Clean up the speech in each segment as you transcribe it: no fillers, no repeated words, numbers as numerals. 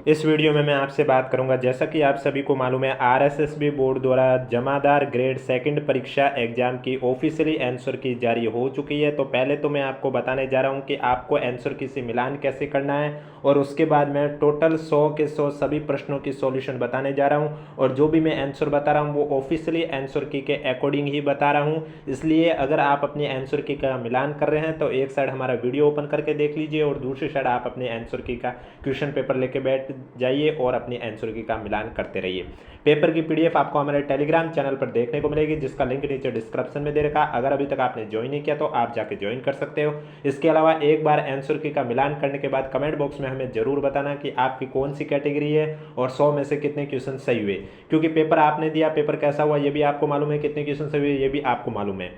इस वीडियो में मैं आपसे बात करूंगा, जैसा कि आप सभी को मालूम है, आरएसएसबी बोर्ड द्वारा जमादार ग्रेड सेकंड परीक्षा एग्जाम की ऑफिशियली आंसर की जारी हो चुकी है। तो पहले तो मैं आपको बताने जा रहा हूं कि आपको आंसर की से मिलान कैसे करना है, और उसके बाद मैं टोटल 100 के 100 सभी प्रश्नों की सॉल्यूशन बताने जा रहा हूं। और जो भी मैं आंसर बता रहा हूं वो ऑफिशियली आंसर की के अकॉर्डिंग ही बता रहा हूं। इसलिए अगर आप अपने आंसर की का मिलान कर रहे हैं तो एक साइड हमारा वीडियो ओपन करके देख लीजिए, और दूसरी साइड आप अपने आंसर की का क्वेश्चन पेपर लेके बैठ जाइए और अपनी आंसर की का मिलान करते रहिए। पेपर की पीडीएफ आपको हमारे टेलीग्राम चैनल पर देखने को मिलेगी, जिसका लिंक नीचे डिस्क्रिप्शन में दे रखा। अगर अभी तक आपने ज्वाइन नहीं किया तो आप जाके ज्वाइन कर सकते हो। इसके अलावा एक बार आंसर की का मिलान करने के बाद कमेंट बॉक्स में हमें जरूर बताना कि आपकी कौन सी कैटेगरी है और 100 में से कितने क्वेश्चन सही हुए, क्योंकि पेपर आपने दिया, पेपर कैसा हुआ ये भी आपको मालूम है, कितने क्वेश्चन सही हुए ये भी आपको मालूम है।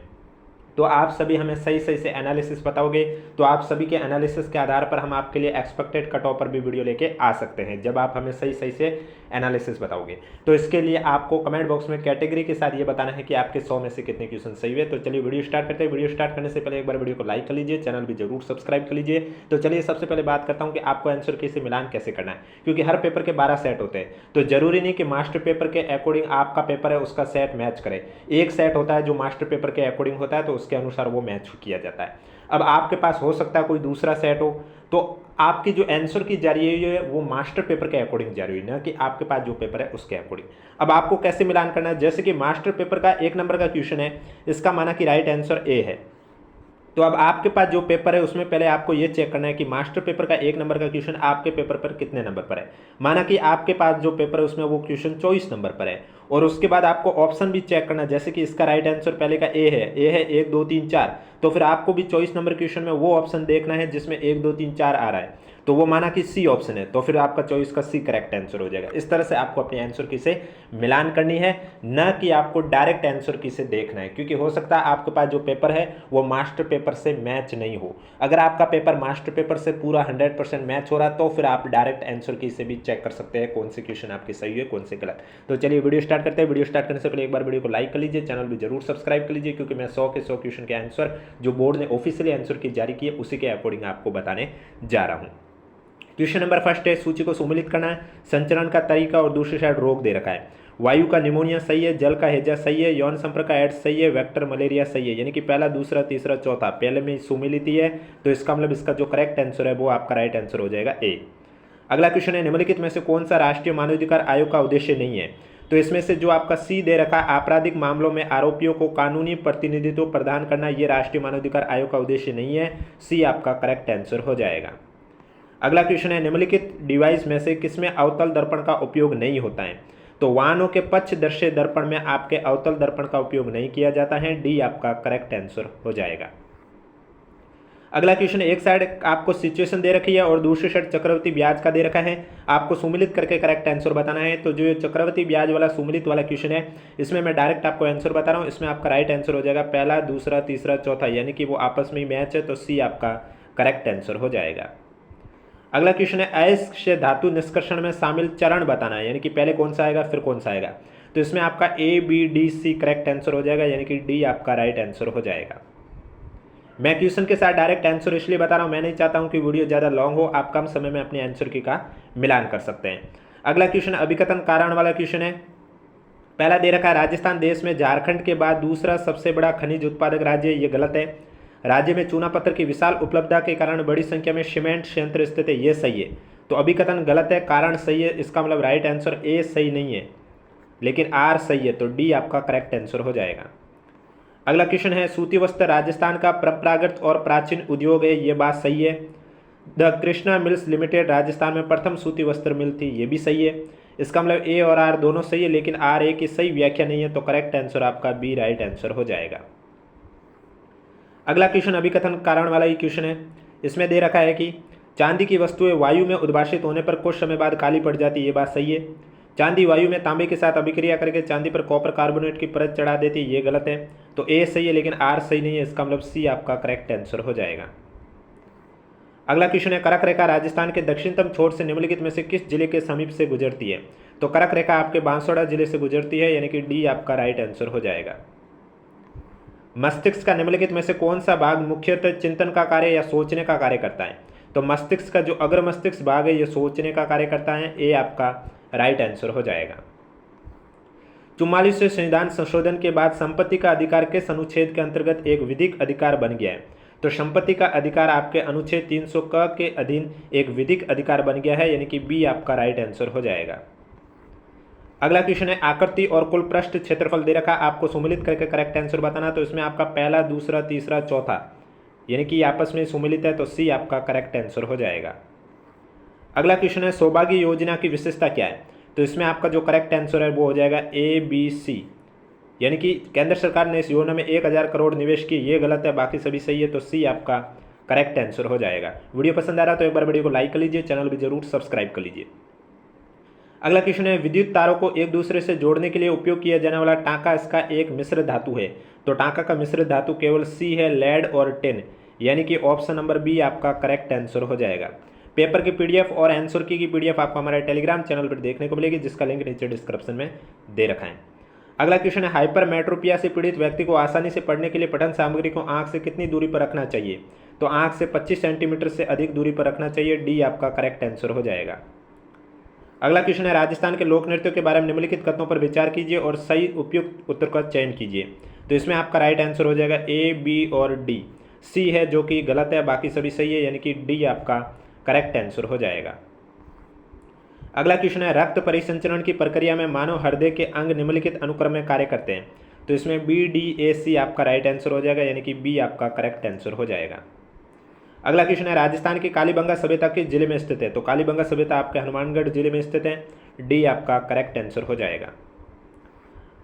तो आप सभी हमें सही सही से एनालिसिस बताओगे तो आप सभी के एनालिसिस के आधार पर हम आपके लिए एक्सपेक्टेड कट ऑफ पर भी वीडियो लेके आ सकते हैं, जब आप हमें सही सही से एनालिसिस बताओगे। तो इसके लिए आपको कमेंट बॉक्स में कैटेगरी के साथ ये बताना है कि आपके 100 में से कितने क्वेश्चन सही हुए। तो चलिए वीडियो स्टार्ट करते हैं। वीडियो स्टार्ट करने से पहले एक बार वीडियो को लाइक कर लीजिए, चैनल भी जरूर सब्सक्राइब कर लीजिए। तो चलिए सबसे पहले बात करता हूँ कि आपको आंसर की से मिलान कैसे करना है, क्योंकि हर पेपर के 12 सेट होते हैं। तो जरूरी नहीं कि मास्टर पेपर के अकॉर्डिंग आपका पेपर है उसका सेट मैच करे। एक सेट होता है जो मास्टर पेपर के अकॉर्डिंग होता है, तो उसके अनुसार वो मैच किया जाता है। अब आपके पास हो सकता है कोई दूसरा सेट हो, तो आपकी जो आंसर की जारी हुई है वो मास्टर पेपर के अकॉर्डिंग जारी हुई, ना कि आपके पास जो पेपर है उसके अकॉर्डिंग। अब आपको कैसे मिलान करना है, जैसे कि मास्टर पेपर का 1 नंबर का क्वेश्चन है, इसका माना कि राइट आंसर ए है। तो अब आपके पास जो पेपर है उसमें पहले आपको ये चेक करना है कि मास्टर पेपर का 1 नंबर का क्वेश्चन आपके पेपर पर कितने नंबर पर है। माना कि आपके पास जो पेपर है उसमें वो क्वेश्चन 24 नंबर पर है, और उसके बाद आपको ऑप्शन भी चेक करना है, जैसे कि इसका राइट आंसर पहले का ए है 1 2 3 4। तो फिर आपको भी 24 नंबर क्वेश्चन में वो ऑप्शन देखना है जिसमें 1 2 3 4 आ रहा है, तो वो माना कि सी ऑप्शन है, तो फिर आपका 24 का सी करेक्ट आंसर हो जाएगा। इस तरह से आपको अपने आंसर की से मिलान करनी है, न कि आपको डायरेक्ट आंसर की से देखना है, क्योंकि हो सकता है आपके पास जो पेपर है वो मास्टर पेपर से मैच नहीं हो। अगर आपका पेपर मास्टर पेपर से पूरा 100% मैच हो रहा है तो फिर आप डायरेक्ट आंसर की से भी चेक कर सकते हैं कौन से क्वेश्चन आपके सही है कौन से गलत। तो चलिए वीडियो स्टार्ट करते हैं। वीडियो स्टार्ट करने से पहले एक बार वीडियो को लाइक कर लीजिए, चैनल भी जरूर सब्सक्राइब कर लीजिए, क्योंकि मैं 100 के 100 क्वेश्चन के आंसर जो बोर्ड ने ऑफिशियली आंसर की जारी की है उसी के अकॉर्डिंग आपको बताने जा रहा हूँ। क्वेश्चन नंबर फर्स्ट है, सूची को सुमेलित करना है। संचरण का तरीका और दूसरी साइड रोग दे रखा है। वायु का निमोनिया सही है, जल का हैजा सही है, यौन संपर्क का एड्स सही है, वेक्टर मलेरिया सही है। यानी कि पहला दूसरा तीसरा चौथा पहले में सुमेलित ही है, तो इसका मतलब इसका जो करेक्ट आंसर है वो आपका राइट आंसर हो जाएगा ए। अगला क्वेश्चन है, निम्नलिखित में से कौन सा राष्ट्रीय मानवाधिकार आयोग का उद्देश्य नहीं है। तो इसमें से जो आपका सी दे रखा है, आपराधिक मामलों में आरोपियों को कानूनी प्रतिनिधित्व प्रदान करना, ये राष्ट्रीय मानवाधिकार आयोग का उद्देश्य नहीं है। सी आपका करेक्ट आंसर हो जाएगा। अगला क्वेश्चन है, निम्नलिखित डिवाइस में से किसमें अवतल दर्पण का उपयोग नहीं होता है। तो वाहनों के पक्ष दर्शय दर्पण में आपके अवतल दर्पण का उपयोग नहीं किया जाता है। डी आपका करेक्ट आंसर हो जाएगा। अगला क्वेश्चन, एक साइड आपको सिचुएशन दे रखी है और दूसरी साइड चक्रवृद्धि ब्याज का दे रखा है, आपको सुमिलित करके करेक्ट आंसर बताना है। तो जो चक्रवृद्धि ब्याज वाला सुमिलित वाला क्वेश्चन है, इसमें मैं डायरेक्ट आपको आंसर बता रहा हूँ। इसमें आपका राइट आंसर हो जाएगा पहला दूसरा तीसरा चौथा, यानी कि वो आपस में ही मैच है, तो सी आपका करेक्ट आंसर हो जाएगा। अगला क्वेश्चन है, अयस्क धातु निष्कर्षण में शामिल चरण बताना है, यानी कि पहले कौन सा आएगा फिर कौन सा आएगा। तो इसमें आपका A B D C correct answer हो जाएगा, यानी कि डी आपका राइट आंसर हो जाएगा। मैं क्वेश्चन के साथ डायरेक्ट आंसर इसलिए बता रहा हूं, मैं नहीं चाहता हूं कि वीडियो ज़्यादा लॉन्ग हो, आप कम समय में अपने आंसर की का मिलान कर सकते हैं। अगला क्वेश्चन अभिकथन कारण वाला क्वेश्चन है। पहला दे रखा है, राजस्थान देश में झारखंड के बाद दूसरा सबसे बड़ा खनिज उत्पादक राज्य है, ये गलत है। राज्य में चूना पत्थर की विशाल उपलब्धता के कारण बड़ी संख्या में सीमेंट संयंत्र स्थित है, ये सही है। तो अभिकथन गलत है, कारण सही है, इसका मतलब राइट आंसर ए सही नहीं है, लेकिन आर सही है, तो डी आपका करेक्ट आंसर हो जाएगा। अगला क्वेश्चन है, सूती वस्त्र राजस्थान का परंपरागत और प्राचीन उद्योग है, ये बात सही है। The Krishna mills limited Rajasthan में प्रथम सूती वस्त्र मिल थी, ये भी सही है। इसका मतलब ए और आर दोनों सही है, लेकिन आर ए की सही व्याख्या नहीं है, तो करेक्ट आंसर आपका बी राइट आंसर हो जाएगा। अगला क्वेश्चन अभिकथन कारण वाला ही क्वेश्चन है। इसमें दे रखा है कि चांदी की वस्तुएं वायु में उद्भाषित होने पर कुछ समय बाद काली पड़ जाती है, ये बात सही है। चांदी वायु में तांबे के साथ अभिक्रिया करके चांदी पर कॉपर कार्बोनेट की परत चढ़ा देती है, ये गलत है। तो ए सही है, लेकिन आर सही नहीं है, इसका मतलब सी आपका करेक्ट आंसर हो जाएगा। अगला क्वेश्चन है, करक रेखा राजस्थान के दक्षिणतम छोर से निम्नलिखित में से किस जिले के समीप से गुजरती है। तो करक रेखा आपके बांसवाड़ा जिले से गुजरती है, यानी कि डी आपका राइट आंसर हो जाएगा। मस्तिष्क का निम्नलिखित में से कौन सा भाग मुख्यतः चिंतन का कार्य या सोचने का कार्य करता है। तो मस्तिष्क का जो अग्र मस्तिष्क भाग है ये सोचने का कार्य करता है, ए आपका राइट आंसर हो जाएगा। 44वें संविधान संशोधन के बाद संपत्ति का अधिकार किस अनुच्छेद के अंतर्गत एक विधिक अधिकार बन गया है? तो संपत्ति का अधिकार आपके अनुच्छेद 300 क के अधीन एक विधिक अधिकार बन गया है, यानी कि बी आपका राइट आंसर हो जाएगा। अगला क्वेश्चन है आकृति और कुल पृष्ठ क्षेत्रफल दे रखा, आपको सुमेलित करके करेक्ट आंसर बताना। तो इसमें आपका पहला, दूसरा, तीसरा, चौथा यानी कि आपस में सुमेलित है, तो सी आपका करेक्ट आंसर हो जाएगा। अगला क्वेश्चन है सौभाग्य योजना की विशेषता क्या है? तो इसमें आपका जो करेक्ट आंसर है वो हो जाएगा ए बी सी, यानी कि केंद्र सरकार ने इस योजना में 1000 करोड़ निवेश की, ये गलत है, बाकी सभी सही है, तो सी आपका करेक्ट आंसर हो जाएगा। वीडियो पसंद आ रहा तो एक बार वीडियो को लाइक कर लीजिए, चैनल भी जरूर सब्सक्राइब कर लीजिए। अगला क्वेश्चन है विद्युत तारों को एक दूसरे से जोड़ने के लिए उपयोग किया जाने वाला टांका इसका एक मिश्र धातु है। तो टांका का मिश्र धातु केवल सी है, लेड और टिन, यानी कि ऑप्शन नंबर बी आपका करेक्ट आंसर हो जाएगा। पेपर की पीडीएफ और आंसर की पीडीएफ आपको हमारे टेलीग्राम चैनल पर देखने को मिलेगी, जिसका लिंक नीचे डिस्क्रिप्शन में दे रखा है। अगला क्वेश्चन है हाइपरमेट्रोपिया से पीड़ित व्यक्ति को आसानी से पढ़ने के लिए पठन सामग्री को आंख से कितनी दूरी पर रखना चाहिए? तो आंख से 25 सेंटीमीटर से अधिक दूरी पर रखना चाहिए, डी आपका करेक्ट आंसर हो जाएगा। अगला क्वेश्चन है राजस्थान के लोक नृत्यों के बारे में निम्नलिखित कथनों पर विचार कीजिए और सही उपयुक्त उत्तर का चयन कीजिए। तो इसमें आपका राइट आंसर हो जाएगा ए, बी और डी। सी है जो कि गलत है, बाकी सभी सही है, यानी कि डी आपका करेक्ट आंसर हो जाएगा। अगला क्वेश्चन है रक्त परिसंचरण की प्रक्रिया में मानव हृदय के अंग निम्नलिखित अनुक्रम में कार्य करते हैं। तो इसमें बी, डी, ए, सी आपका राइट आंसर हो जाएगा, यानी कि बी आपका करेक्ट आंसर हो जाएगा। अगला क्वेश्चन है राजस्थान की कालीबंगा सभ्यता किस जिले में स्थित है? तो कालीबंगा सभ्यता आपके हनुमानगढ़ जिले में स्थित है, डी आपका करेक्ट आंसर हो जाएगा।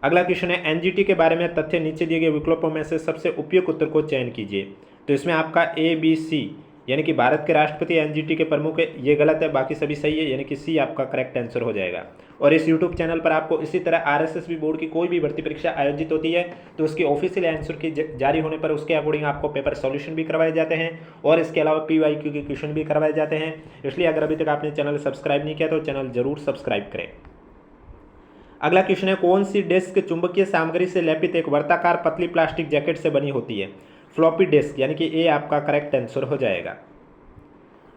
अगला क्वेश्चन है एनजीटी के बारे में तथ्य नीचे दिए गए विकल्पों में से सबसे उपयुक्त उत्तर को चयन कीजिए। तो इसमें आपका ए, बी, सी, यानी कि भारत के राष्ट्रपति एनजीटी के प्रमुख है, ये गलत है, बाकी सभी सही है, यानी कि सी आपका करेक्ट आंसर हो जाएगा। और इस यूट्यूब चैनल पर आपको इसी तरह आरएसएस बोर्ड की कोई भी भर्ती परीक्षा आयोजित होती है तो उसकी ऑफिशियल आंसर की जारी होने पर उसके अकॉर्डिंग आपको पेपर सॉल्यूशन भी करवाए जाते हैं और इसके अलावा पीवाईक्यू के क्वेश्चन भी करवाए जाते हैं। इसलिए अगर अभी तक आपने चैनल सब्सक्राइब नहीं किया तो चैनल जरूर सब्सक्राइब करें। अगला क्वेश्चन है कौन सी डिस्क चुंबकीय सामग्री से लेपित एक वर्ताकार पतली प्लास्टिक जैकेट से बनी होती है? फ्लॉपी डिस्क, यानी कि ए आपका करेक्ट आंसर हो जाएगा।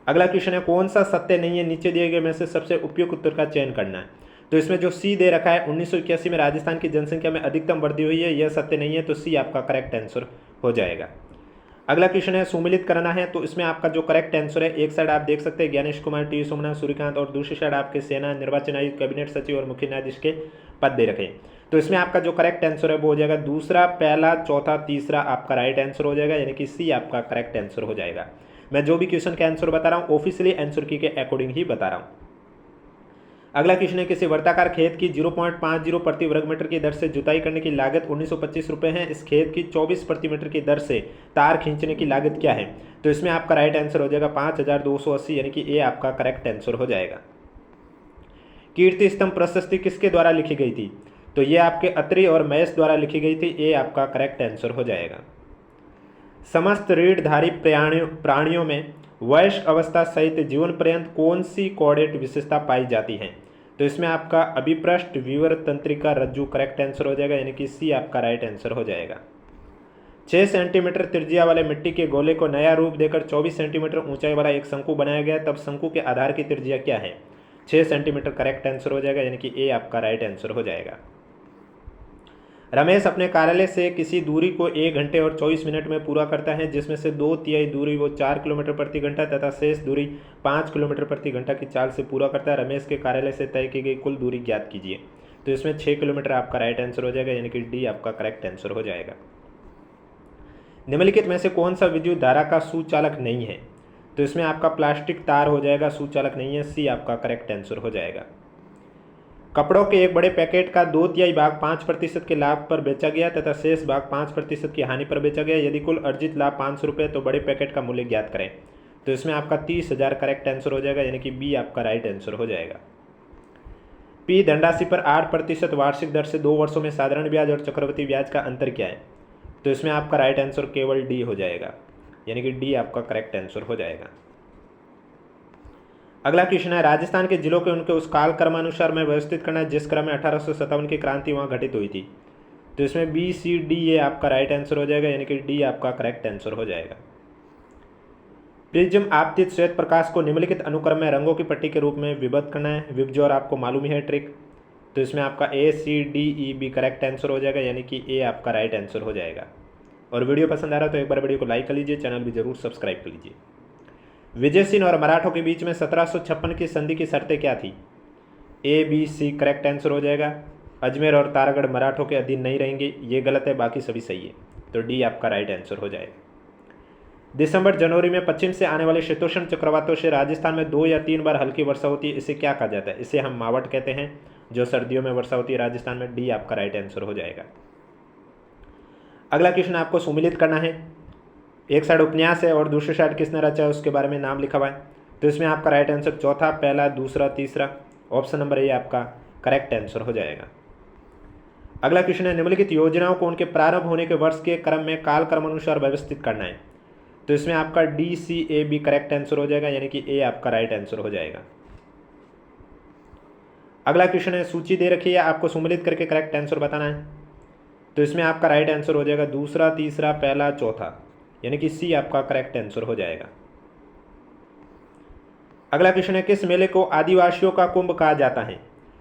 अगला क्वेश्चन है कौन सा सत्य नहीं है, नीचे दिए गए में से सबसे उपयुक्त उत्तर का चयन करना है। तो इसमें जो सी दे रखा है 1981 में राजस्थान की जनसंख्या में अधिकतम वृद्धि हुई है, यह सत्य नहीं है, तो सी आपका करेक्ट आंसर हो जाएगा। अगला क्वेश्चन है सुमिलित करना है, तो इसमें आपका जो करेक्ट आंसर है, एक साइड आप देख सकते हैं ज्ञानेश कुमार, टी सोमनाथ, सूर्यकांत, और दूसरी साइड आपके सेना, निर्वाचन आयुक्त, कैबिनेट सचिव और मुख्य न्यायाधीश के पद दे रखे। तो इसमें आपका जो करेक्ट आंसर है वो हो जाएगा दूसरा, पहला, चौथा, तीसरा आपका राइट आंसर हो जाएगा, यानी कि सी आपका करेक्ट आंसर हो जाएगा। मैं जो भी क्वेश्चन का आंसर बता रहा हूँ ऑफिशियली आंसर की के अकॉर्डिंग ही बता रहा हूँ। अगला क्वेश्चन है किसी वर्ताकार खेत की 0.50 प्रति वर्ग मीटर की दर से जुताई करने की लागत 1925 रुपये है। इस खेत की 24 प्रति मीटर की दर से तार खींचने की लागत क्या है? तो इसमें आपका राइट आंसर हो जाएगा 5280, यानी कि ए आपका करेक्ट आंसर हो जाएगा। कीर्ति स्तंभ प्रशस्ति किसके द्वारा लिखी गई थी? तो ये आपके अत्रि और महेश द्वारा लिखी गई थी, ए आपका करेक्ट आंसर हो जाएगा। समस्त रीढ़धारी प्राणियों में वयस्क अवस्था सहित जीवन पर्यंत कौन सी कॉर्डेट विशेषता पाई जाती है? तो इसमें आपका अभिपृष्ठ, विवर, तंत्रिका, रज्जु करेक्ट आंसर हो जाएगा, यानी कि सी आपका राइट आंसर हो जाएगा। 6 सेंटीमीटर त्रिज्या वाले मिट्टी के गोले को नया रूप देकर 24 सेंटीमीटर ऊंचाई वाला एक शंकु बनाया गया, तब शंकु के आधार की त्रिज्या क्या है? 6 सेंटीमीटर करेक्ट आंसर हो जाएगा, यानी कि ए आपका राइट आंसर हो जाएगा। रमेश अपने कार्यालय से किसी दूरी को 1 घंटे और 24 मिनट में पूरा करता है, जिसमें से 2/3 दूरी वो 4 किलोमीटर प्रति घंटा तथा शेष दूरी 5 किलोमीटर प्रति घंटा की चाल से पूरा करता है। रमेश के कार्यालय से तय की गई कुल दूरी ज्ञात कीजिए। तो इसमें 6 किलोमीटर आपका राइट आंसर हो जाएगा, यानी कि डी आपका करेक्ट आंसर हो जाएगा। निम्नलिखित में से कौन सा विद्युत धारा का सुचालक नहीं है? तो इसमें आपका प्लास्टिक तार हो जाएगा, सुचालक नहीं है, सी आपका करेक्ट आंसर हो जाएगा। कपड़ों के एक बड़े पैकेट का 2/3 भाग 5% के लाभ पर बेचा गया तथा शेष भाग 5% की हानि पर बेचा गया। यदि कुल अर्जित लाभ 500 रुपये तो बड़े पैकेट का मूल्य ज्ञात करें। तो इसमें आपका 30,000 करेक्ट आंसर हो जाएगा, यानी कि बी आपका राइट आंसर हो जाएगा। पी धनराशि पर 8% वार्षिक दर से 2 वर्षों में साधारण ब्याज और चक्रवृद्धि ब्याज का अंतर क्या है? तो इसमें आपका राइट आंसर केवल डी हो जाएगा, यानी कि डी आपका करेक्ट आंसर हो जाएगा। अगला क्वेश्चन है राजस्थान के जिलों के उनके उस काल क्रमानुसार में व्यवस्थित करना जिस क्रम में 1857 की क्रांति वहाँ घटित हुई थी। तो इसमें बी, सी, डी, ए आपका राइट आंसर हो जाएगा, यानी कि डी आपका करेक्ट आंसर हो जाएगा। प्रिज्म आपतित श्वेत प्रकाश को निम्नलिखित अनुक्रम में रंगों की पट्टी के रूप में विभक्त करना है। विभजोर आपको मालूम ही है ट्रिक, तो इसमें आपका ACDEB करेक्ट आंसर हो जाएगा, यानी कि ए आपका राइट आंसर हो जाएगा। और वीडियो पसंद आ रहा है तो एक बार वीडियो को लाइक कर लीजिए, चैनल भी जरूर सब्सक्राइब कर लीजिए। विजयसिंह और मराठों के बीच में 1756 की संधि की शर्तें क्या थी? ABC करेक्ट आंसर हो जाएगा। अजमेर और तारागढ़ मराठों के अधीन नहीं रहेंगे, ये गलत है, बाकी सभी सही है, तो डी आपका राइट आंसर हो जाएगा। दिसंबर जनवरी में पश्चिम से आने वाले शीतोष्ण चक्रवातों से राजस्थान में 2 या 3 बार हल्की वर्षा होती है, इसे क्या कहा जाता है? इसे हम मावट कहते हैं, जो सर्दियों में वर्षा होती है राजस्थान में। डी आपका राइट आंसर हो जाएगा। अगला क्वेश्चन आपको सुमिलित करना है। एक साइड उपन्यास है और दूसरी साइड किसने रचा है उसके बारे में नाम लिखा हुआ है, तो इसमें आपका राइट आंसर चौथा, पहला, दूसरा, तीसरा, ऑप्शन नंबर ए आपका करेक्ट आंसर हो जाएगा। अगला क्वेश्चन है, निम्नलिखित योजनाओं को उनके प्रारंभ होने के वर्ष के क्रम में काल क्रमानुसार व्यवस्थित करना है, तो इसमें आपका DCAB करेक्ट आंसर हो जाएगा, यानी कि ए आपका राइट आंसर हो जाएगा। अगला क्वेश्चन है, सूची दे रखी है, आपको सुमिलित करके करेक्ट आंसर बताना है, तो इसमें आपका राइट आंसर हो जाएगा दूसरा, तीसरा, पहला, चौथा, यानी कि सी आपका करेक्ट आंसर हो जाएगा। अगला क्वेश्चन है, किस मेले को आदिवासियों का कुंभ कहा जाता है?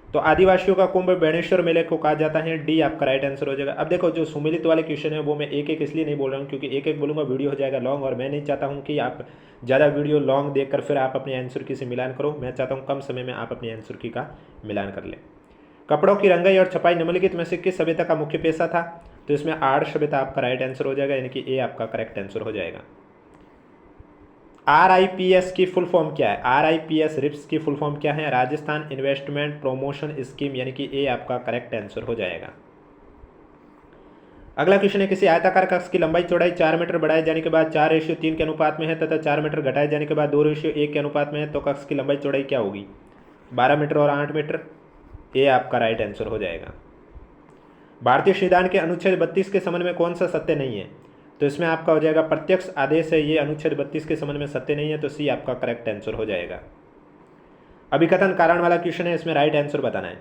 तो आदिवासियों का कुंभ बेणेश्वर मेले को कहा जाता है। डी आपका राइट आंसर हो जाएगा। अब देखो, जो सुमिलित वाले क्वेश्चन है वो मैं एक एक इसलिए नहीं बोल रहा हूँ क्योंकि एक एक बोलूँगा वीडियो हो जाएगा लॉन्ग, और मैं नहीं चाहता हूँ कि आप ज़्यादा वीडियो लॉन्ग देखकर फिर आप अपने आंसर की से मिलान करो। मैं चाहता हूँ कम समय में आप अपने आंसर की का मिलान कर लें। कपड़ों की रंगाई और छपाई निम्नलिखित में से किस सभ्यता का मुख्य पेशा था? तो इसमें आर्य सभ्यता आपका राइट आंसर हो जाएगा, यानी कि ए आपका करेक्ट आंसर हो जाएगा। RIPS की फुल फॉर्म क्या है? RIPS रिप्स की फुल फॉर्म क्या है? राजस्थान इन्वेस्टमेंट प्रमोशन स्कीम, यानी कि ए आपका करेक्ट आंसर हो जाएगा। अगला क्वेश्चन है, किसी आयताकार कक्ष की लंबाई चौड़ाई 4 मीटर बढ़ाए जाने के बाद 4:3 के अनुपात में है तथा 4 मीटर घटाए जाने के बाद 2:1 के अनुपात में है, तो कक्ष की लंबाई चौड़ाई क्या होगी? 12 मीटर और 8 मीटर। ए आपका राइट आंसर हो जाएगा। भारतीय संविधान के अनुच्छेद 32 के संबंध में कौन सा सत्य नहीं है? तो इसमें आपका हो जाएगा प्रत्यक्ष आदेश है, ये अनुच्छेद 32 के संबंध में सत्य नहीं है, तो सी आपका करेक्ट आंसर हो जाएगा। अभिकथन कारण वाला क्वेश्चन है, इसमें राइट आंसर बताना है।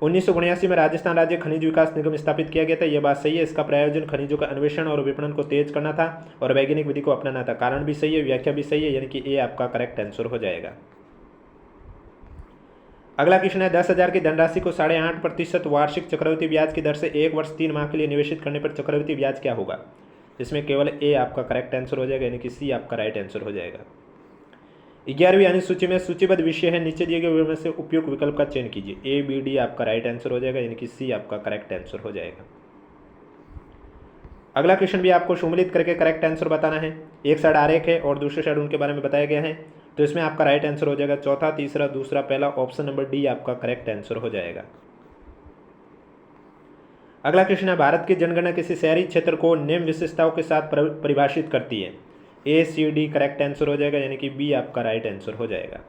1979 में राजस्थान राज्य खनिज विकास निगम स्थापित किया गया था, यह बात सही है। इसका प्रयोजन खनिजों का अन्वेषण और विपणन को तेज करना था और वैज्ञानिक विधि को अपनाना था। कारण भी सही है, व्याख्या भी सही है, यानी कि ए आपका करेक्ट आंसर हो जाएगा। अगला क्वेश्चन है, 10,000 की धनराशि को 8.5% वार्षिक चक्रवृद्धि ब्याज की दर से 1 वर्ष 3 माह के लिए निवेशित करने पर चक्रवृद्धि ब्याज क्या होगा? इसमें केवल ए आपका करेक्ट आंसर हो जाएगा, यानी कि सी आपका राइट आंसर हो जाएगा। 11वीं अनुसूची में सूचीबद्ध विषय है, नीचे दिए गए में से उपयुक्त विकल्प का चयन कीजिए। ABD आपका राइट आंसर हो जाएगा, यानी कि सी आपका करेक्ट आंसर हो जाएगा। अगला क्वेश्चन भी आपको सुमिलित करके करेक्ट आंसर बताना है। एक साइड आरेख है और दूसरे साइड उनके बारे में बताया गया है, तो इसमें आपका राइट आंसर हो जाएगा चौथा, तीसरा, दूसरा, पहला, ऑप्शन नंबर डी आपका करेक्ट आंसर हो जाएगा। अगला क्वेश्चन है, भारत की जनगणना किसी शहरी क्षेत्र को निम्न विशेषताओं के साथ परिभाषित करती है। ACD करेक्ट आंसर हो जाएगा, यानी कि बी आपका राइट आंसर हो जाएगा।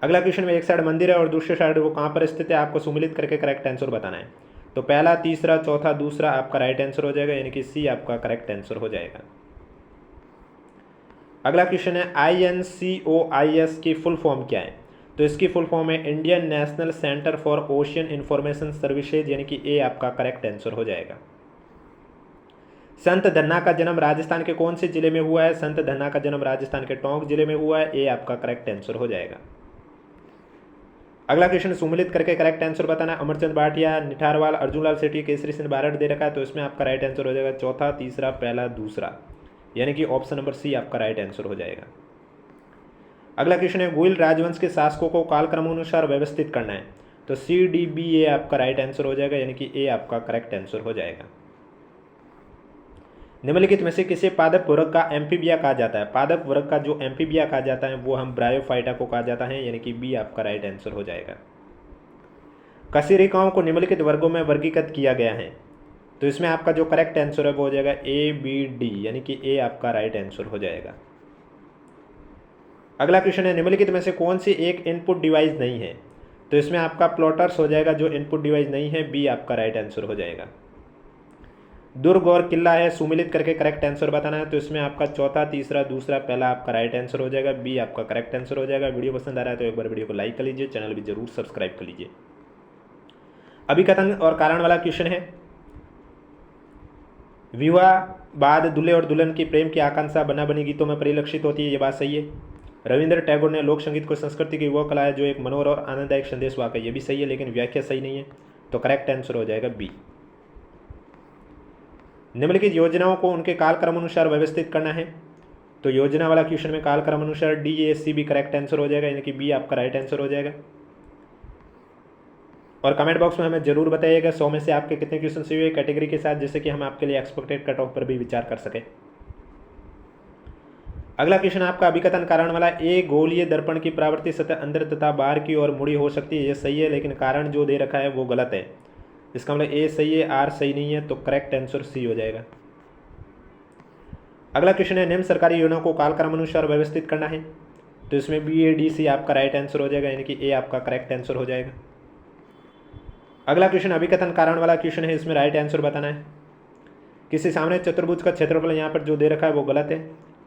अगला क्वेश्चन में एक साइड मंदिर है और दूसरे साइड वो कहाँ पर स्थित है, आपको सुमिलित करके करेक्ट आंसर बताना है। तो पहला, तीसरा, चौथा, दूसरा आपका राइट आंसर हो जाएगा, यानी कि सी आपका करेक्ट आंसर हो जाएगा। अगला क्वेश्चन है, INCOIS की फुल फॉर्म क्या है? तो इसकी फुल फॉर्म है Indian national centre for ocean information services, यानी कि ए आपका करेक्ट आंसर हो जाएगा। संत धन्ना का जन्म राजस्थान के कौन से जिले में हुआ है? संत धन्ना का जन्म राजस्थान के टोंक जिले में हुआ है, ए आपका करेक्ट आंसर हो जाएगा। अगला क्वेश्चन सुमिलित करके करेक्ट आंसर बताना। अमरचंद भाटिया, निठारवाल, अर्जुनलाल सेठी, केसरी सिंह बारड दे रखा है, तो इसमें आपका राइट आंसर हो जाएगा चौथा, तीसरा, पहला, दूसरा, यानी कि ऑप्शन नंबर सी आपका राइट आंसर हो जाएगा। अगला क्वेश्चन है, गुइल राजवंश के शासकों को कालक्रमानुसार व्यवस्थित करना है, तो CDBA आपका राइट आंसर हो जाएगा, यानी कि ए आपका करेक्ट आंसर हो जाएगा। निम्नलिखित में से किसे पादप वर्ग का एम्फीबिया कहा जाता है? पादप वर्ग का जो एम्फीबिया कहा जाता है वो हम ब्रायोफाइटा को कहा जाता है, यानी कि बी आपका राइट आंसर हो जाएगा। कशेरुकियों को निम्नलिखित वर्गों में वर्गीकृत किया गया है, तो इसमें आपका जो करेक्ट आंसर है वो हो जाएगा ABD, यानी कि ए आपका राइट आंसर हो जाएगा। अगला क्वेश्चन है, निम्नलिखित में से कौन सी एक इनपुट डिवाइस नहीं है? तो इसमें आपका प्लॉटर्स हो जाएगा, जो इनपुट डिवाइस नहीं है, बी आपका राइट आंसर हो जाएगा। दुर्ग और किला है, सुमिलित करके करेक्ट आंसर बताना है, तो इसमें आपका चौथा, तीसरा, दूसरा, पहला आपका राइट आंसर हो जाएगा, बी आपका करेक्ट आंसर हो जाएगा। वीडियो पसंद आ रहा है तो एक बार वीडियो को लाइक कर लीजिए, चैनल भी जरूर सब्सक्राइब कर लीजिए। अभिकथन और कारण वाला क्वेश्चन है, विवाह बाद दूल्हे और दुल्हन की प्रेम की आकांक्षा बना बनी गीतों में परिलक्षित होती है, ये बात सही है। रविंद्र टैगोर ने लोक संगीत को संस्कृति की वो कला है जो एक मनोहर और आनंददायक संदेश वाक है, ये भी सही है, लेकिन व्याख्या सही नहीं है, तो करेक्ट आंसर हो जाएगा बी। निम्नलिखित योजनाओं को उनके कालक्रम अनुसार व्यवस्थित करना है, तो योजना वाला क्वेश्चन में कालक्रम अनुसार डी ए सी भी करेक्ट आंसर हो जाएगा, यानी कि बी आपका राइट आंसर हो जाएगा। और कमेंट बॉक्स में हमें जरूर बताइएगा 100 में से आपके कितने क्वेश्चन सही हुए कैटेगरी के साथ, जिससे कि हम आपके लिए एक्सपेक्टेड कट ऑफ पर भी विचार कर सकें। अगला क्वेश्चन आपका अभिकथन कारण वाला, ए गोलीय दर्पण की परावर्तित सतह अंदर तथा बाहर की ओर मुड़ी हो सकती है, ये सही है, लेकिन कारण जो दे रखा है वो गलत है। इसका मतलब ए सही है, आर सही नहीं है, तो करेक्ट आंसर सी हो जाएगा। अगला क्वेश्चन है निम्न सरकारी योजनाओं को कालक्रम अनुसार व्यवस्थित करना है, तो इसमें बी ए डी सी आपका राइट आंसर हो जाएगा, यानी कि ए आपका करेक्ट आंसर हो जाएगा। अगला क्वेश्चन अभिकथन कारण वाला क्वेश्चन है, इसमें राइट आंसर बताना है। किसी सामने चतुर्भुज का क्षेत्रफल यहाँ पर जो दे रखा है वो गलत है।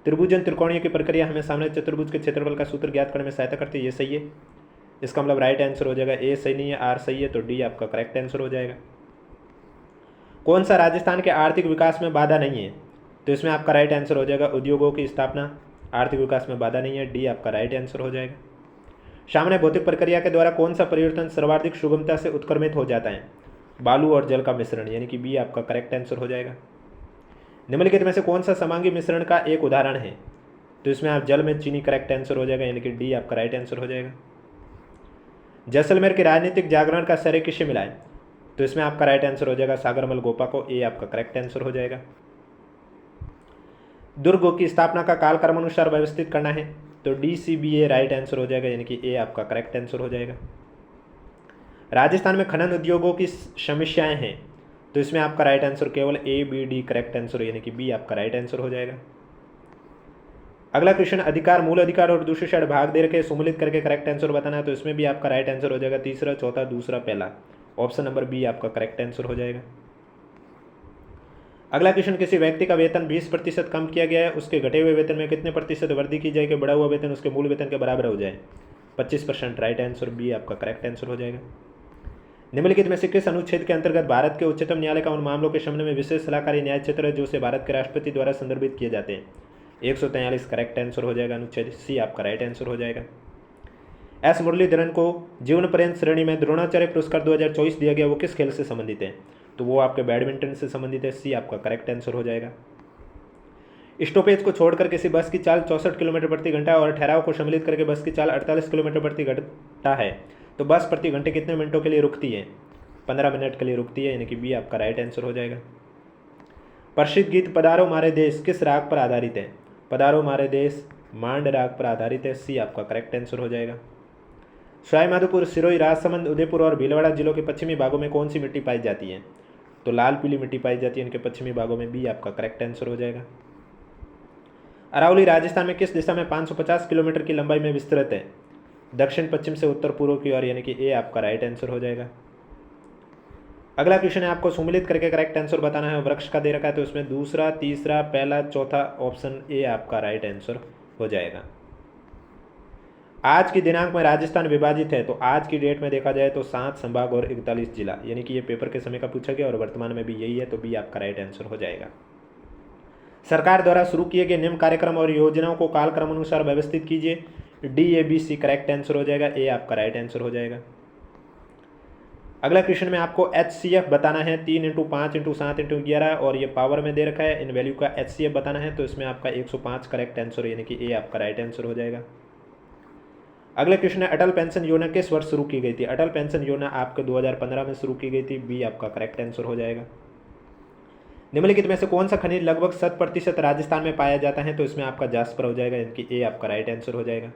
त्रिभुजन त्रिकोणीय की प्रक्रिया हमें सामने चतुर्भुज के क्षेत्रफल का सूत्र ज्ञात करने में सहायता करती है, ये सही है। इसका मतलब राइट आंसर हो जाएगा, ए सही नहीं है, आर सही है, तो डी आपका करेक्ट आंसर हो जाएगा। कौन सा राजस्थान के आर्थिक विकास में बाधा नहीं है, तो इसमें आपका राइट आंसर हो जाएगा उद्योगों की स्थापना आर्थिक विकास में बाधा नहीं है, डी आपका राइट आंसर हो जाएगा। सामान्य भौतिक प्रक्रिया के द्वारा कौन सा परिवर्तन सर्वाधिक सुगमता से उत्क्रमित हो जाता है, बालू और जल का मिश्रण, यानी कि बी आपका करेक्ट आंसर हो जाएगा। निम्नलिखित में से कौन सा समांगी मिश्रण का एक उदाहरण है, तो इसमें आप जल में चीनी करेक्ट आंसर हो जाएगा, यानी कि डी आपका राइट आंसर हो जाएगा। जैसलमेर के राजनीतिक जागरण का श्रेय किसे मिला है, तो इसमें आपका राइट आंसर हो जाएगा सागरमल गोपा को, ए आपका करेक्ट आंसर हो जाएगा। दुर्ग की स्थापना का कालक्रम अनुसार व्यवस्थित करना है, तो डी सी बी ए राइट आंसर हो जाएगा, यानी कि ए आपका करेक्ट आंसर हो जाएगा। राजस्थान में खनन उद्योगों की समस्याएं हैं, तो इसमें आपका राइट आंसर केवल A B D correct answer, यानी कि बी आपका राइट आंसर हो जाएगा। अगला क्वेश्चन अधिकार मूल अधिकार और दूसरी साइड भाग दे रखे सम्मिलित करके करेक्ट आंसर बताना है, तो इसमें भी आपका राइट आंसर हो जाएगा तीसरा, चौथा, दूसरा, पहला, ऑप्शन नंबर बी आपका करेक्ट आंसर हो जाएगा। अगला क्वेश्चन किसी व्यक्ति का वेतन 20% कम किया गया है, उसके घटे हुए वेतन में कितने प्रतिशत वृद्धि की जाए कि बढ़ा हुआ वेतन उसके मूल वेतन के बराबर हो जाए, 25%, राइट आंसर बी आपका करेक्ट आंसर हो जाएगा। निम्नलिखित में से किस अनुच्छेद के अंतर्गत भारत के उच्चतम न्यायालय का उन मामलों के संबंध में विशेष सलाहकारी न्याय क्षेत्र है जो से भारत के राष्ट्रपति द्वारा संदर्भित किए जाते हैं, 143 करेक्ट आंसर हो जाएगा, अनुच्छेद सी आपका राइट आंसर हो जाएगा। एस मुरलीधरन को जीवन पर्यंत श्रेणी में द्रोणाचार्य पुरस्कार 2024 दिया गया, वो किस खेल से संबंधित है, तो वो आपके बैडमिंटन से संबंधित है, सी आपका करेक्ट आंसर हो जाएगा। स्टॉपेज को छोड़कर किसी बस की चाल 64 किलोमीटर प्रति घंटा और ठहराव को सम्मिलित करके बस की चाल 48 किलोमीटर प्रति घंटा है, तो बस प्रति घंटे कितने मिनटों के लिए रुकती है, 15 मिनट के लिए रुकती है, यानी कि बी आपका राइट आंसर हो जाएगा। प्रसिद्ध गीत पधारो मारे देश किस राग पर आधारित है, पधारो मारे देश मांड राग पर आधारित है, सी आपका करेक्ट आंसर हो जाएगा। सवाईमाधोपुर, सिरोही, राजसमंद, उदयपुर और भीलवाड़ा जिलों के पश्चिमी भागों में कौन सी मिट्टी पाई जाती है, तो लाल पीली मिट्टी पाई जाती है इनके पश्चिमी भागों में, बी आपका करेक्ट आंसर हो जाएगा। अरावली राजस्थान में किस दिशा में 550 किलोमीटर की लंबाई में विस्तृत है, दक्षिण पश्चिम से उत्तर पूर्व की ओर, यानी कि ए आपका राइट आंसर हो जाएगा। अगला क्वेश्चन है आपको सम्मिलित करके करेक्ट आंसर बताना है, वृक्ष का दे रखा है, तो इसमें दूसरा, तीसरा, पहला, चौथा, ऑप्शन ए आपका राइट आंसर हो जाएगा। आज की दिनांक में राजस्थान विभाजित है, तो आज की डेट में देखा जाए तो 7 संभाग और 41 जिला, यानी कि ये पेपर के समय का पूछा गया और वर्तमान में भी यही है, तो बी आपका राइट आंसर हो जाएगा। सरकार द्वारा शुरू किए गए निम्न कार्यक्रम और योजनाओं को कालक्रम अनुसार व्यवस्थित कीजिए, D A B C correct answer हो जाएगा, ए आपका राइट आंसर हो जाएगा। अगला क्वेश्चन में आपको HCF बताना है, 3 × 5 × 7 × 11 और ये पावर में दे रखा है, इन वैल्यू का HCF बताना है, तो इसमें आपका 105 करेक्ट आंसर, यानी कि ए आपका राइट आंसर हो जाएगा। अगला क्वेश्चन है अटल पेंशन योजना किस वर्ष शुरू की गई थी, अटल पेंशन योजना आपके 2015 में शुरू की गई थी, बी आपका करेक्ट आंसर हो जाएगा। निम्नलिखित में से कौन सा खनिज लगभग 100% राजस्थान में पाया जाता है, तो इसमें आपका जास्पर हो जाएगा, यानी कि ए आपका राइट आंसर हो जाएगा।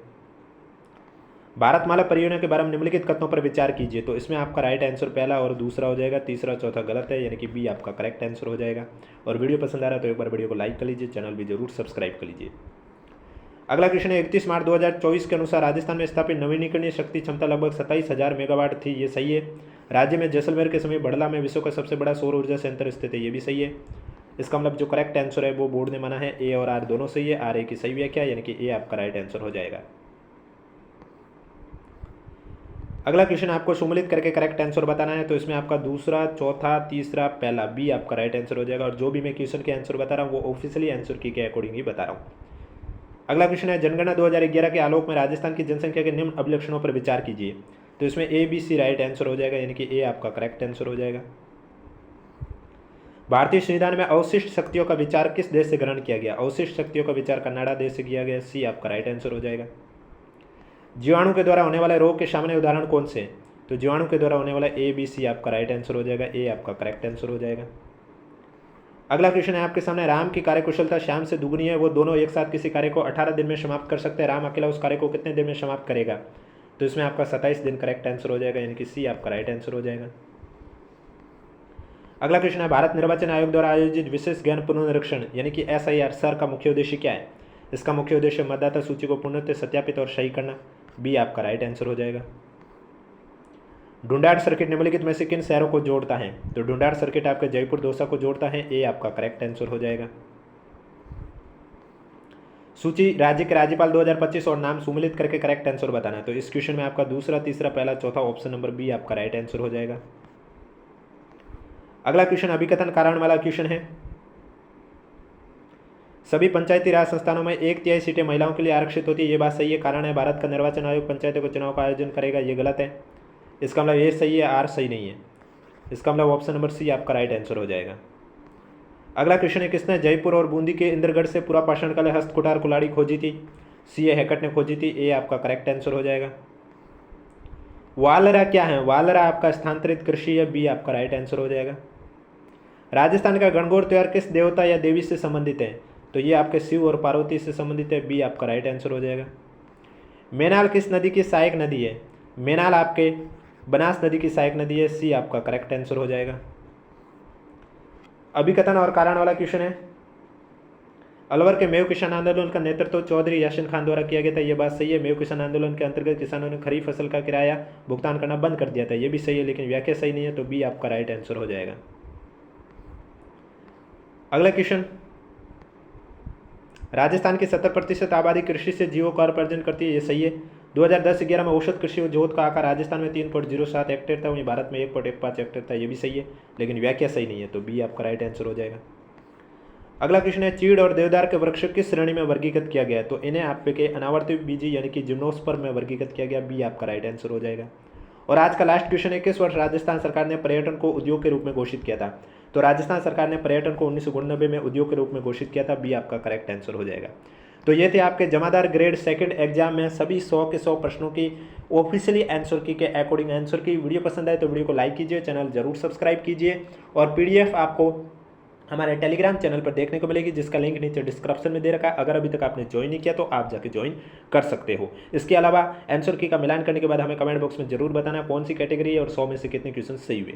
भारतमाला परियोजना के बारे में निम्नलिखित कथनों पर विचार कीजिए, तो इसमें आपका राइट आंसर पहला और दूसरा हो जाएगा, तीसरा चौथा गलत है, यानी कि बी आपका करेक्ट आंसर हो जाएगा। और वीडियो पसंद आ रहा है तो एक बार वीडियो को लाइक कर लीजिए, चैनल भी जरूर सब्सक्राइब कर लीजिए। अगला क्वेश्चन है 31 मार्च 2024 के अनुसार राजस्थान में स्थापित नवीनीकरणीय शक्ति क्षमता लगभग 27,000 मेगावाट थी, ये सही है। राज्य में जैसलमेर के समीप बड़ला में विश्व का सबसे बड़ा सौर ऊर्जा संयंत्र स्थित है, ये भी सही है। इसका मतलब जो करेक्ट आंसर है वो बोर्ड ने माना है, ए और आर दोनों सही है, आर ए की सही व्याख्या, यानी कि ए आपका राइट आंसर हो जाएगा। अगला क्वेश्चन आपको सम्मिलित करके करेक्ट आंसर बताना है, तो इसमें आपका दूसरा, चौथा, तीसरा, पहला बी आपका राइट आंसर हो जाएगा। और जो भी मैं क्वेश्चन के आंसर बता रहा हूँ वो ऑफिशियली आंसर की के अकॉर्डिंग ही बता रहा हूँ। अगला क्वेश्चन है, जनगणना 2011 के आलोक में राजस्थान की जनसंख्या के निम्न अभिलक्षणों पर विचार कीजिए। तो इसमें A B C right answer हो जाएगा, यानी कि ए आपका करेक्ट आंसर हो जाएगा। भारतीय संविधान में अवशिष्ट शक्तियों का विचार किस देश से ग्रहण किया गया? अवशिष्ट शक्तियों का विचार कनाडा देश से किया गया, सी आपका राइट आंसर हो जाएगा। जीवाणु के द्वारा होने वाले रोग के सामान्य उदाहरण कौन से हैं? तो जीवाणु के द्वारा होने वाला ए बी सी आपका राइट आंसर हो जाएगा, ए आपका करेक्ट आंसर हो जाएगा। अगला क्वेश्चन है आपके सामने, राम की कार्यकुशलता श्याम से दुगनी है, वो दोनों एक साथ किसी कार्य को 18 दिन में समाप्त कर सकते हैं, राम अकेला उस कार्य को कितने दिन में समाप्त करेगा? तो इसमें आपका 27 दिन करेक्ट आंसर हो जाएगा, यानी कि सी आपका राइट आंसर हो जाएगा। अगला क्वेश्चन है, भारत निर्वाचन आयोग द्वारा आयोजित विशेष गहन पुनरीक्षण यानी कि SIR सर का मुख्य उद्देश्य क्या है? इसका मुख्य उद्देश्य मतदाता सूची को पूर्णतः सत्यापित और सही करना, बी आपका राइट आंसर हो जाएगा। ढूंढाड़ सर्किट निम्नलिखित में से किन शहरों को जोड़ता है? तो ढूंढाड़ सर्किट आपके जयपुर दौसा को जोड़ता है, ए आपका करेक्ट आंसर हो जाएगा। सूची राज्य के राज्यपाल 2025 और नाम सम्मिलित करके करेक्ट आंसर बताना। तो इस क्वेश्चन में आपका दूसरा, तीसरा, पहला, चौथा ऑप्शन नंबर बी आपका राइट आंसर हो जाएगा। अगला क्वेश्चन अभिकथन कारण वाला क्वेश्चन है, सभी पंचायती राज संस्थानों में 1/3 सीटें महिलाओं के लिए आरक्षित होती है, ये बात सही है। कारण है भारत का निर्वाचन आयोग पंचायतों के चुनाव का आयोजन करेगा, ये गलत है। इसका मतलब ये सही है, आर सही नहीं है। इसका मतलब ऑप्शन नंबर सी आपका राइट आंसर हो जाएगा। अगला क्वेश्चन है, किसने जयपुर और बूंदी के इंद्रगढ़ से पूरा पाषाण काल हस्तकुठार कुल्हाड़ी खोजी थी? सी हैकट ने खोजी थी, ए आपका करेक्ट आंसर हो जाएगा। वालरा क्या है? वालरा आपका स्थानांतरित कृषि है, बी आपका राइट आंसर हो जाएगा। राजस्थान का गणगौर त्योहार किस देवता या देवी से संबंधित है? तो ये आपके शिव और पार्वती से संबंधित है, बी आपका राइट आंसर हो जाएगा। मेनाल किस नदी की सहायक नदी है? मेनाल आपके बनास नदी की सहायक नदी है, सी आपका करेक्ट आंसर हो जाएगा। अभिकथन और कारण वाला क्वेश्चन है, अलवर के मेव किसान आंदोलन का नेतृत्व चौधरी यासिन खान द्वारा किया गया था, ये बात सही है। मेव किसान आंदोलन के अंतर्गत किसानों ने खरीफ फसल का किराया भुगतान करना बंद कर दिया था, ये भी सही है, लेकिन व्याख्या सही नहीं है, तो बी आपका राइट आंसर हो जाएगा। अगला क्वेश्चन, राजस्थान की 70% आबादी कृषि से जीविकोपार्जन करती है, ये सही है। 2010-11 में औसत कृषि जोत का आकार राजस्थान में 3.07 हेक्टेयर था, वहीं भारत में 1.15 हेक्टेयर था, ये भी सही है, लेकिन व्याख्या सही नहीं है, तो बी आपका राइट आंसर हो जाएगा। अगला क्वेश्चन है, चीड़ और देवदार के वृक्ष किस श्रेणी में वर्गीकृत किया गया है? तो इन्हें आपके अनावर्ती बीजी यानी कि जिम्नोस्पर्म में वर्गीकृत किया गया, बी आपका राइट आंसर हो जाएगा। और आज का लास्ट क्वेश्चन है, किस वर्ष राजस्थान सरकार ने पर्यटन को उद्योग के रूप में घोषित किया था? तो राजस्थान सरकार ने पर्यटन को 1999 में उद्योग के रूप में घोषित किया था, बी आपका करेक्ट आंसर हो जाएगा। तो ये थे आपके जमादार ग्रेड सेकंड एग्जाम में सभी 100 के 100 प्रश्नों की ऑफिशियली आंसर की के अकॉर्डिंग आंसर की। वीडियो पसंद आए तो वीडियो को लाइक कीजिए, चैनल जरूर सब्सक्राइब कीजिए, और PDF आपको हमारे टेलीग्राम चैनल पर देखने को मिलेगी, जिसका लिंक नीचे डिस्क्रिप्शन में दे रखा है। अगर अभी तक आपने ज्वाइन नहीं किया तो आप जाके ज्वाइन कर सकते हो। इसके अलावा आंसर की का मिलान करने के बाद हमें कमेंट बॉक्स में जरूर बताना कौन सी कैटेगरी है और 100 में से कितने क्वेश्चन सही हुए।